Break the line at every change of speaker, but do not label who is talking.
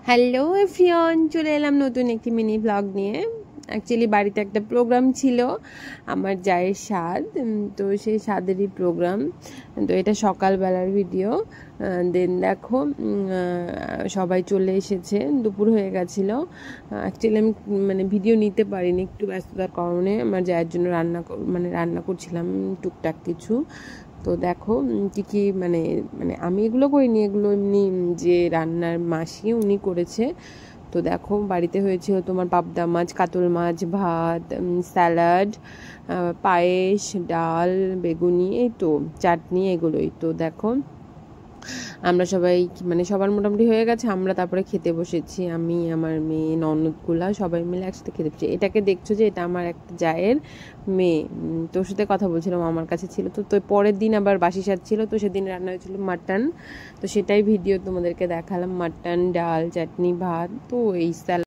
Hello everyone, চলে এলাম নতুন একটি মিনি ব্লগ নিয়ে। অ্যাকচুয়ালি বাড়িতে একটা প্রোগ্রাম ছিল, আমার জায়ের স্বাদ, তো সেই স্বাদেরই প্রোগ্রাম। তো এটা সকালবেলার ভিডিও। দেন দেখো সবাই চলে এসেছে, দুপুর হয়ে গেছিলো। অ্যাকচুয়ালি আমি ভিডিও নিতে পারিনি, একটু ব্যস্ততার কারণে। আমার জায়ের জন্য রান্না করছিলাম টুকটাক কিছু। তো দেখো কি কি আমি এগুলো করিনি, এগুলো এমনি যে রান্নার মাসি উনি করেছে। তো দেখো বাড়িতে হয়েছিল তোমার পাবদা মাছ, কাতল মাছ, ভাত, স্যালাড, পায়েস, ডাল, বেগুনি, এই তো চাটনি, এগুলোই। তো দেখো আমরা সবাই সবার মোটামুটি হয়ে গেছে, আমরা তারপরে খেতে বসেছি। আমি, আমার মেয়ে, ননদগুলা সবাই মিলে একসাথে খেতে বসেছি। এটাকে দেখছো যে এটা আমার একটা জায়ের মেয়ে, তোর সাথে কথা বলছিলাম, আমার কাছে ছিল। তো পরের দিন আবার বাসি সাত ছিল, তো সেদিন রান্না হয়েছিল মাটন। তো সেটাই ভিডিও তোমাদেরকে দেখালাম, মাটন, ডাল, চাটনি, ভাত, তো এই স্যালাড।